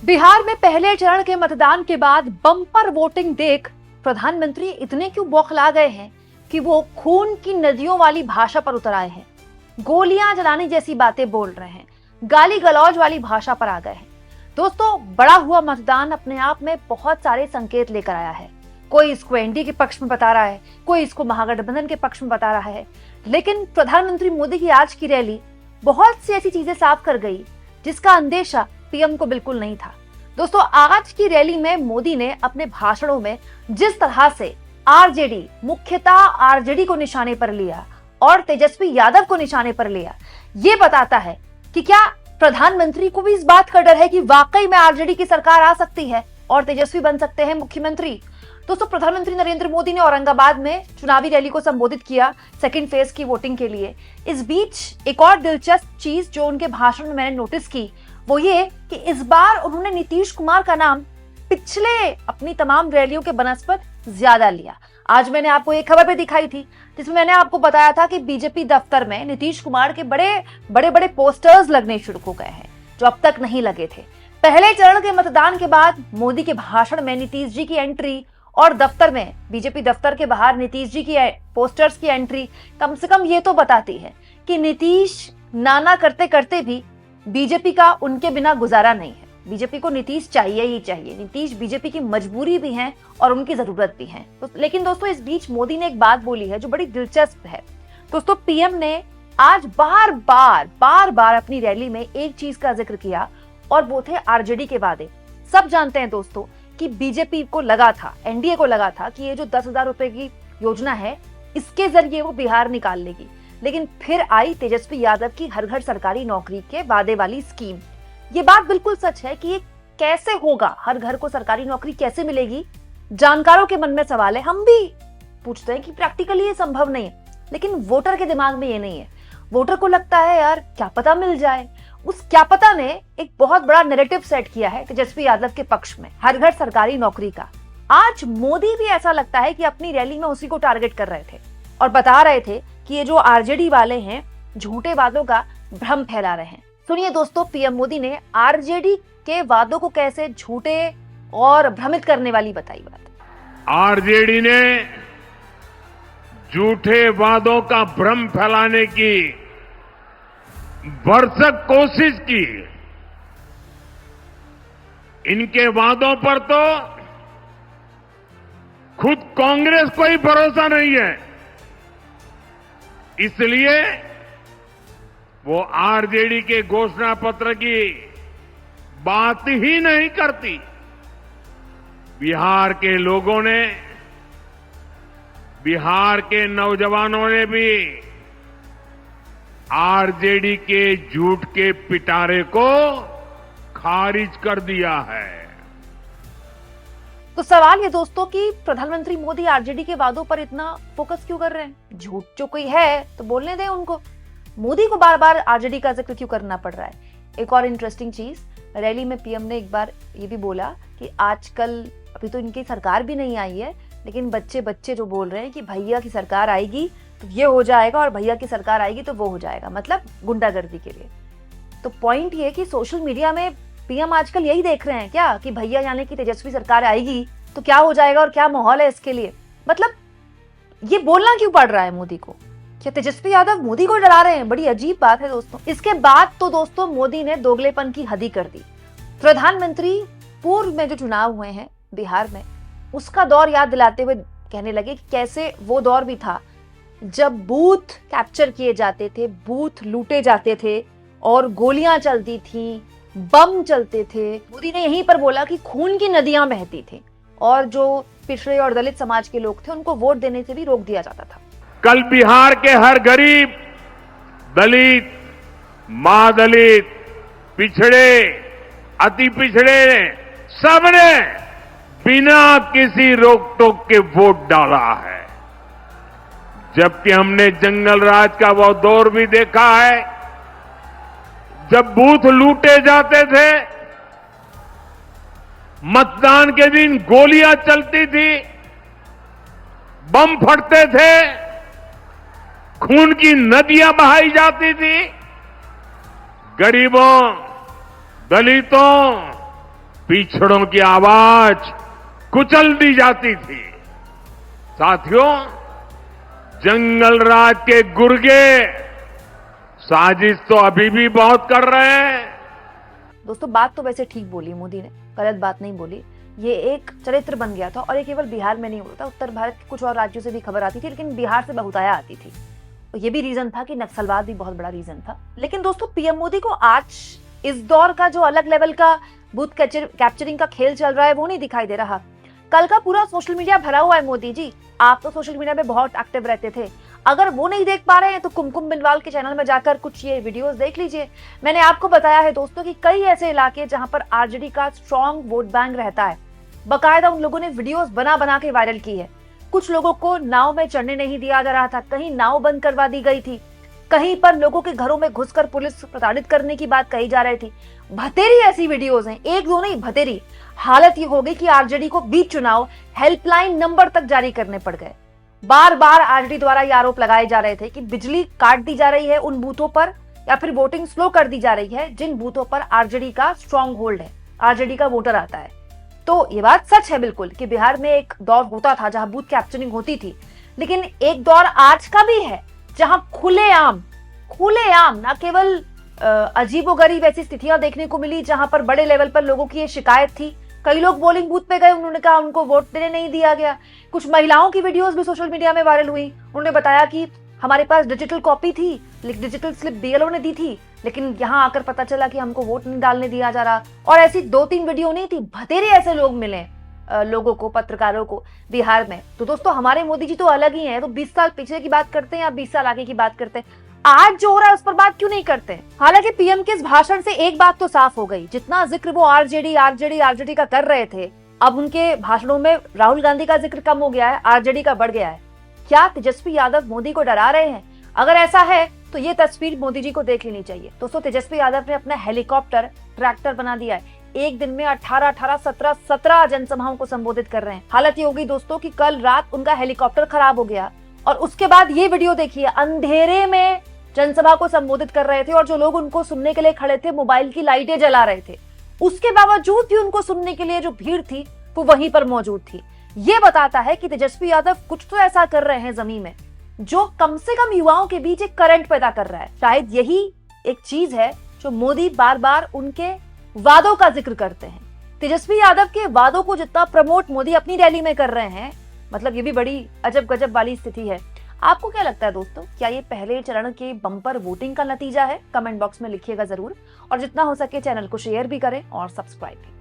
बिहार में पहले चरण के मतदान के बाद बम्पर वोटिंग देख प्रधानमंत्री इतने क्यों बौखला गए हैं कि वो खून की नदियों वाली भाषा पर उतर आए हैं, गोलियां जलाने जैसी बातें बोल रहे हैं, गाली गलौज वाली भाषा पर आ गए हैं। दोस्तों, बड़ा हुआ मतदान अपने आप में बहुत सारे संकेत लेकर आया है। कोई इसको एनडीए के पक्ष में बता रहा है, कोई इसको महागठबंधन के पक्ष में बता रहा है, लेकिन प्रधानमंत्री मोदी की आज की रैली बहुत सी ऐसी चीजें साफ कर गई जिसका अंदेशा पीएम को बिल्कुल नहीं था। दोस्तों, आज की रैली में मोदी ने अपने भाषणों में जिस तरह से आरजेडी, मुख्यतः आरजेडी को निशाने पर लिया और तेजस्वी यादव को निशाने पर लिया, ये बताता है कि क्या प्रधानमंत्री को भी इस बात का डर है कि वाकई में आरजेडी की सरकार आ सकती है और तेजस्वी बन सकते हैं मुख्यमंत्री। दोस्तों, प्रधानमंत्री नरेंद्र मोदी ने औरंगाबाद में चुनावी रैली को संबोधित किया सेकंड फेज की वोटिंग के लिए। इस बीच एक और दिलचस्प चीज जो उनके भाषण में मैंने नोटिस की वो ये कि इस बार उन्होंने नीतीश कुमार का नाम पिछले अपनी तमाम रैलियों के बनस्पत ज्यादा लिया। आज मैंने आपको एक खबर भी दिखाई थी जिसमें मैंने आपको बताया था कि बीजेपी दफ्तर में नीतीश कुमार के बड़े बड़े पोस्टर्स लगने शुरू हो गए हैं जो अब तक नहीं लगे थे। पहले चरण के मतदान के बाद मोदी के भाषण में नीतीश जी की एंट्री और दफ्तर में, बीजेपी दफ्तर के बाहर नीतीश जी की पोस्टर्स की एंट्री कम से कम ये तो बताती है कि नीतीश नाना करते करते भी बीजेपी का उनके बिना गुजारा नहीं है। बीजेपी को नीतीश चाहिए ही चाहिए। नीतीश बीजेपी की मजबूरी भी है और उनकी जरूरत भी है। लेकिन दोस्तों, इस बीच मोदी ने एक बात बोली है जो बड़ी दिलचस्प है। दोस्तों, पीएम ने आज बार बार अपनी रैली में एक चीज का जिक्र किया और वो थे आरजेडी के वादे। सब जानते हैं दोस्तों कि बीजेपी को लगा था, एनडीए को लगा था कि ये जो 10,000 रुपए की योजना है इसके जरिए वो बिहार निकाल लेगी, लेकिन फिर आई तेजस्वी यादव की हर घर सरकारी नौकरी के वादे वाली स्कीम। ये बात बिल्कुल सच है कि ये कैसे होगा, हर घर को सरकारी नौकरी कैसे मिलेगी, जानकारों के मन में सवाल है। हम भी पूछते हैं कि प्रैक्टिकली ये संभव नहीं है, लेकिन वोटर के दिमाग में ये नहीं है। वोटर को लगता है यार क्या पता मिल जाए। उस क्या पता ने एक बहुत बड़ा नैरेटिव सेट किया है तेजस्वी यादव के पक्ष में, हर घर सरकारी नौकरी का। आज मोदी भी ऐसा लगता है कि अपनी रैली में उसी को टारगेट कर रहे थे और बता रहे थे कि ये जो आरजेडी वाले हैं झूठे वादों का भ्रम फैला रहे हैं। सुनिए दोस्तों, पीएम मोदी ने आरजेडी के वादों को कैसे झूठे और भ्रमित करने वाली बताई बात। आरजेडी ने झूठे वादों का भ्रम फैलाने की भरसक कोशिश की। इनके वादों पर तो खुद कांग्रेस को ही भरोसा नहीं है, इसलिए वो आरजेडी के घोषणा पत्र की बात ही नहीं करती। बिहार के लोगों ने, बिहार के नौजवानों ने भी आरजेडी के झूठ के पिटारे को खारिज कर दिया है। तो सवाल ये दोस्तों कि प्रधानमंत्री मोदी आरजेडी के वादों पर इतना फोकस क्यों कर रहे हैं? झूठ जो कोई है तो बोलने दें उनको। मोदी को बार बार आरजेडी का जिक्र क्यों करना पड़ रहा है? एक और इंटरेस्टिंग चीज, रैली में पीएम ने एक बार ये भी बोला कि आजकल अभी तो इनकी सरकार भी नहीं आई है, लेकिन बच्चे जो बोल रहे हैं कि भैया की सरकार आएगी तो ये हो जाएगा और भैया की सरकार आएगी तो वो हो जाएगा, मतलब गुंडागर्दी के लिए। तो पॉइंट ये कि सोशल मीडिया में पीएम आजकल यही देख रहे हैं क्या कि भैया यानी कि तेजस्वी सरकार आएगी तो क्या हो जाएगा और क्या माहौल है इसके लिए। मतलब ये बोलना क्यों पड़ रहा है मोदी को? क्या तेजस्वी यादव मोदी को डरा रहे हैं? बड़ी अजीब बात है दोस्तों। इसके बाद तो दोस्तों मोदी ने दोगलेपन की हद ही कर दी। प्रधानमंत्री पूर्व में जो चुनाव हुए हैं बिहार में, उसका दौर याद दिलाते हुए कहने लगे कि कैसे वो दौर भी था जब बूथ कैप्चर किए जाते थे, बूथ लूटे जाते थे और गोलियां चलती थी, बम चलते थे। मोदी ने यहीं पर बोला कि खून की नदियां बहती थी और जो पिछड़े और दलित समाज के लोग थे उनको वोट देने से भी रोक दिया जाता था। कल बिहार के हर गरीब, दलित, मां दलित, पिछड़े, अति पिछड़े, सबने बिना किसी रोक टोक के वोट डाला है। जबकि हमने जंगल राज का वो दौर भी देखा है जब बूथ लूटे जाते थे, मतदान के दिन गोलियां चलती थी, बम फटते थे, खून की नदियां बहाई जाती थी। गरीबों, दलितों, पिछड़ों की आवाज कुचल दी जाती थी। साथियों, जंगल राज के गुर्गे साजिश तो अभी भी बहुत कर रहे हैं। दोस्तों, बात तो वैसे ठीक बोली मोदी ने, गलत बात नहीं बोली। ये एक चरित्र बन गया था और ये केवल बिहार में नहीं होता, उत्तर भारत के कुछ और राज्यों से भी खबर आती थी, लेकिन बिहार से बहुतायत आती थी। तो ये भी रीजन था कि नक्सलवाद भी बहुत बड़ा रीजन था। लेकिन दोस्तों, पीएम मोदी को आज इस दौर का जो अलग लेवल का बूथ कैप्चरिंग का खेल चल रहा है वो नहीं दिखाई दे रहा। कल का पूरा सोशल मीडिया भरा हुआ है। मोदी जी, आप तो सोशल मीडिया में बहुत एक्टिव रहते थे, अगर वो नहीं देख पा रहे हैं तो कुमकुम बिलवाल के चैनल में जाकर कुछ ये वीडियोस देख लीजिए। मैंने आपको बताया है दोस्तों कि कई ऐसे इलाके जहां पर आरजेडी का स्ट्रॉन्ग वोट बैंक रहता है, बकायदा उन लोगों ने वीडियोस बना बना के वायरल की है। कुछ लोगों को नाव में चढ़ने नहीं दिया जा रहा था, कहीं नाव बंद करवा दी गई थी, कहीं पर लोगों के घरों में घुसकर पुलिस प्रताड़ित करने की बात कही जा रही थी। भतेरी ऐसी वीडियोस हैं, एक दो नहीं भतेरी। हालत ये हो गई कि आरजेडी को बीच चुनाव हेल्पलाइन नंबर तक जारी करने पड़ गए। बार बार आरजेडी द्वारा ये आरोप लगाए जा रहे थे कि बिजली काट दी जा रही है उन बूथों पर, या फिर वोटिंग स्लो कर दी जा रही है जिन बूथों पर आरजेडी का स्ट्रॉन्ग होल्ड है, आरजेडी का वोटर आता है। तो ये बात सच है बिल्कुल कि बिहार में एक दौर होता था जहां बूथ कैप्चरिंग होती थी, लेकिन एक दौर आज का भी है जहां खुलेआम ना केवल अजीबोगरीब ऐसी स्थितियां देखने को मिली जहां पर बड़े लेवल पर लोगों की ये शिकायत थी। कई लोग पोलिंग बूथ पे गए, उन्होंने कहा उनको वोट देने नहीं दिया गया। कुछ महिलाओं की वीडियोस भी सोशल मीडिया में वायरल हुई, उन्होंने बताया कि हमारे पास डिजिटल कॉपी थी, डिजिटल स्लिप बीएलओ ने दी थी, लेकिन यहाँ आकर पता चला कि हमको वोट नहीं डालने दिया जा रहा। और ऐसी 2-3 वीडियो नहीं थी, भतेरे ऐसे लोग मिले लोगों को, पत्रकारों को बिहार में। तो दोस्तों, हमारे मोदी जी तो अलग ही हैं। तो 20 साल पीछे की बात करते हैं या 20 साल आगे की बात करते हैं, आज जो हो रहा है उस पर बात क्यों नहीं करते? हालांकि पीएम के इस भाषण से एक बात तो साफ हो गई, जितना जिक्र वो आरजेडी का कर रहे थे, अब उनके भाषणों में राहुल गांधी का जिक्र कम हो गया है, आरजेडी का बढ़ गया है। क्या तेजस्वी यादव मोदी को डरा रहे हैं? अगर ऐसा है तो ये तस्वीर मोदी जी को देख लेनी चाहिए। दोस्तों, तेजस्वी यादव ने अपना हेलीकॉप्टर ट्रैक्टर बना दिया है। एक दिन में 17 जनसभाओं को संबोधित कर रहे हैं। हालत ये होगी दोस्तों कि कल रात उनका हेलीकॉप्टर खराब हो गया और उसके बाद ये वीडियो देखिए, अंधेरे में जनसभा को संबोधित कर रहे थे और जो लोग उनको सुनने के लिए खड़े थे मोबाइल की लाइटें जला रहे थे। उसके बावजूद भी उनको सुनने के लिए जो भीड़ थी वो वहीं पर मौजूद थी। ये बताता है कि तेजस्वी यादव कुछ तो ऐसा कर रहे हैं जमीन में जो कम से कम युवाओं के बीच एक करंट पैदा कर रहा है। शायद यही एक चीज है जो मोदी बार बार उनके वादों का जिक्र करते हैं। तेजस्वी यादव के वादों को जितना प्रमोट मोदी अपनी रैली में कर रहे हैं, मतलब ये भी बड़ी अजब गजब वाली स्थिति है। आपको क्या लगता है दोस्तों, क्या ये पहले चरण के बम्पर वोटिंग का नतीजा है? कमेंट बॉक्स में लिखिएगा जरूर, और जितना हो सके चैनल को शेयर भी करें और सब्सक्राइब भी।